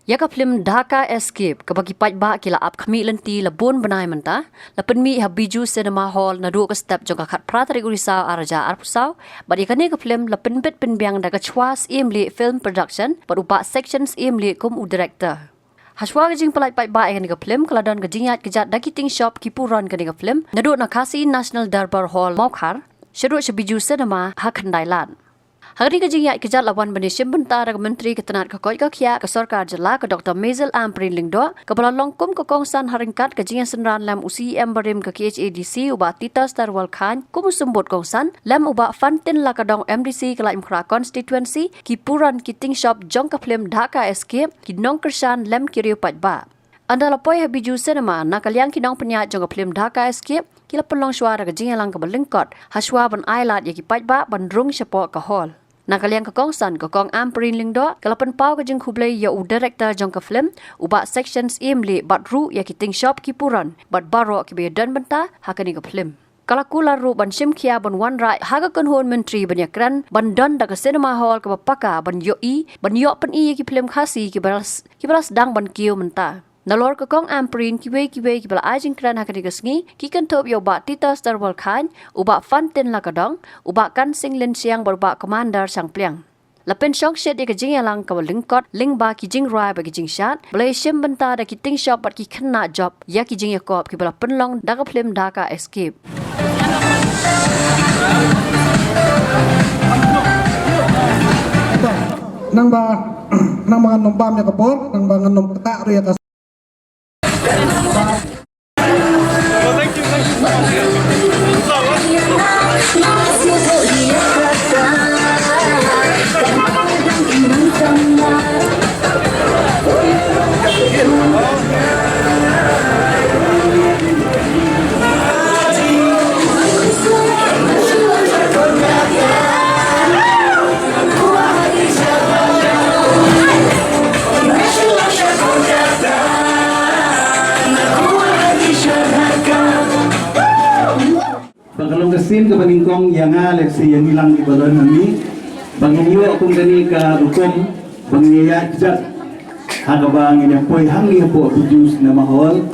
Ya ka film Dhaka Escape ka bagi pat ba kila ap khami lenti labon banai menta la penmi habiju cinema hall na du ka step jong ka khat pratari urisa araja arpusau badi kane ka film la penbet penbiang da ka chwas imli film production parupa sections imli kum u director Hashwa gajing palai pai ba kan ka film kala don gajing yat kejat dakiting shop kipuran kan ka film na du na kasi National Darbar Hall Maukhar syarut sebiju cinema hakandailan Hari ke jingya kejat lawan benisim bentar ke menteri ketenat ke koi ke kia ke sorkar jela ke Dr. Mazel Amprin Lingdo ke bala longkum ke kongsan haringkat ke jingya senran lam UCM barim ke KHADC uba Tita Starwal Khan kum sembut kongsan lam uba Fantin la ke dong MDC ke la imkra constituency ki puran kiting shop jong ke film Dhaka Escape ki nong kersan lam kiriu patba. Anda lapoi habiju cinema na kaliang ki nong penyat jong ke film Dhaka Escape kila pelong suara ke jingya lang ke belengkot haswa ban ailat ya ki patba ban rung sepok ke hall. Nak kalian ke kongsan ke kong Amprin Lingdo kalapan pau ke jeng kublai ya u director jong ke film uba sections imli bat ru ya kiting shop kipuran bat baro ki be dan benta hakani ke film kala kula ru ban sim khia ban wan rai haga kon hon menteri ban yakran ban don da ke cinema hall ke bapaka ban yo pen i ki film khasi ki baras dang ban kiu menta Nalor ke kong Amprin kiwe ki bala ajing kran hakani ke sngi ki kan top yo ba Tita Starwal Khan uba Fantin la kadong uba kan sing len siang berba commander sang pliang Lapen shong shed ke jing yalang ka lingkot ling ba ki jing roi ba ki jing shat blai shim benta da ki ting shop bat ki khna job ya ki jing yakop ki bala penlong da ka film Dhaka Escape nang ba nombam ya kapor nang ba nom tak ria ka Kalau kesin ke peningkong yang leksi yang hilang di badan kami, bangin yo akong gani ka hukum bangin ya jat haga bangin ya poi hangi po bujus na mahol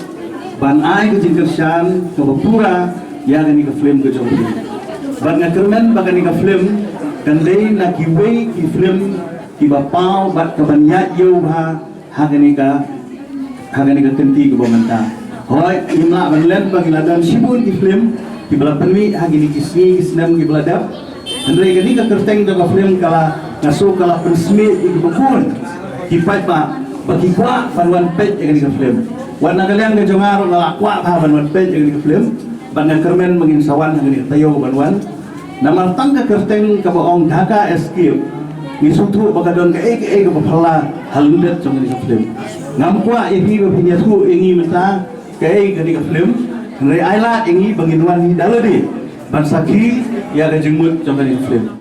ban ai ke jingkersan ke bapura ya gani ka film ke jombi ban ngakermen bagani ka film kan dei na kiwei ki film ki bapau bat ke banyat yo ha hagani ka tenti ke bomenta hoi imla banlen bagi ladan sibun ki film ki bala penwi hagini kisni kisnam ki bala dap andre gani ka kerteng da film kala naso kala pensmi ki bukun ki pat ba bagi kwa panwan pet gani ka film wana kalian ga jongaro na kwa pa panwan pet gani ka film bangan kermen mangin sawan hagini tayo banwan namal tang ka kerteng ka baong Dhaka Escape ni sutu bagadon ka ka bapala halundet jong ka film ngam kwa ini bapinyatu ingi menta ka gani ka film Ngai ailat ingi banginuan ni daladi bansaki ya ada jengmut jong ka film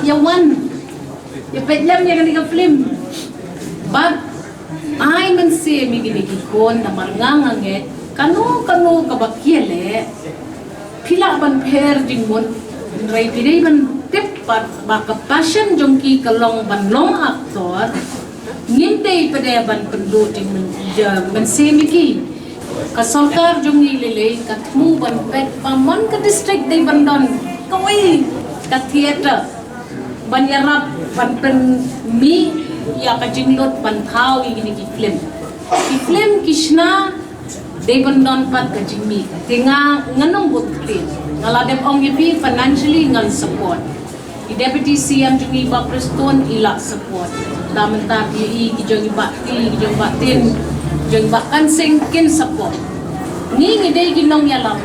Yawan, ya pedlam ya kan film. Bab, ay man si migini kikon na marnganganget, kanu kabakiele, pila ban per jingmon, ray pilay ban tepat baka passion jongki kalong ban long aktor, ngintay pada ban penduting man si migi. Kasolkar jongi lele katmu ban pet paman ka district day bandon, kawai ka theater. Banyarap ban pen mi ya ka jinglot ban thau ini ki film kishna de bandon pat ka jingmi tinga nganong butin ngaladem ong yipi financially ngal support di deputy CM jungi ba Preston ila support damenta ki jongi batin jong ba kan sing kin support ni ngidei ginong yalam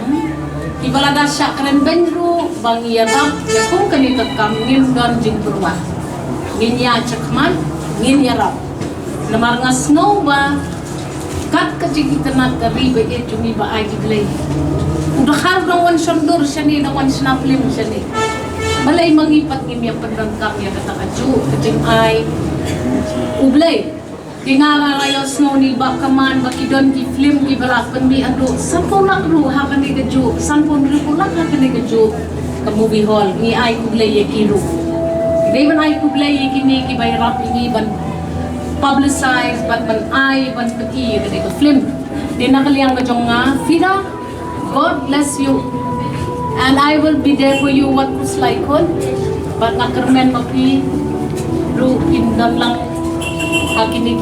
Ibalada siya karen benru bang yarap ya kung kanita kam ngin don jing perwa. Ngin ya cakman ngin yarap. Namar nga snow ba kat ka jing itanat ka riba e jumi ba ay giblay. Udah har dong wan shondur siya ni dong wan snaplim siya ni. Balay mangipat ngim ya pendang kam ya kata kaju kajing ay ublay. Tingala rayo snow ni bakaman bakidon ki film ki balapan mi ando sampun nak ru hakan ni gaju sampun ru pulak hakan ni gaju ke movie hall ni ai kublay ye kiru devan ai kublay ye kini ki bay rap ini ban publicize ban ai ban peti ke film dina kaliang ka jonga Fida, God bless you and I will be there for you what was like on but nakermen mapi ru indam lang hakini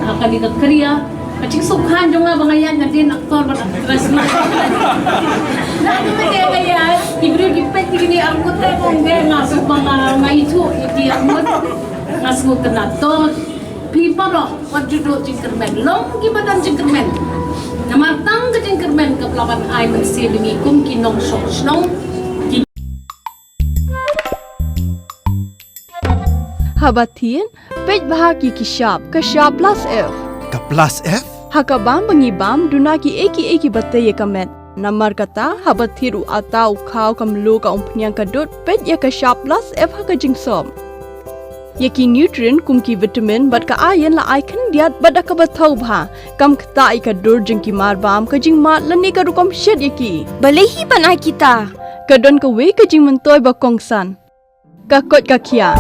ka Korea kacing sukhan jo nga bangayan na din aktor ba actress na dahil mo kaya kaya ibro gipet gini armut ay kung nga so mga itu iti armut nga so na to pipa ro what you do jingkermen long gibadan jingkermen namatang ka jingkermen kaplaban ay magsibingi kum kinong sosnong Habatin, pej bahaki kishap, kashap plus F. Ka plus F? Hakabam bangibam dunaki eki batay kamet. Namar kata habathiru atau kau kamlu ka umpnyang kadut pej ya kashap plus F hakajing som. Yaki nutrient kumki vitamin bat ka ayan la ikan diat bat akabatau bha. Kam kata ikadur jengki marbam kajing mat lani karukam shed yaki. Balehi banai kita. Kadon ka we kajing mentoy bakongsan. Kakot kakia.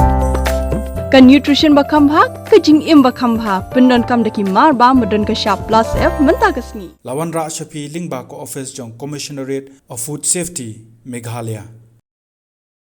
Ka nutrition bakam bha kajing im bakam bha pendon kam daki marba medon ka sharp plus F menta kasni Lawan Ra Shafi Lingba ko office jong Commissionerate of Food Safety Meghalaya.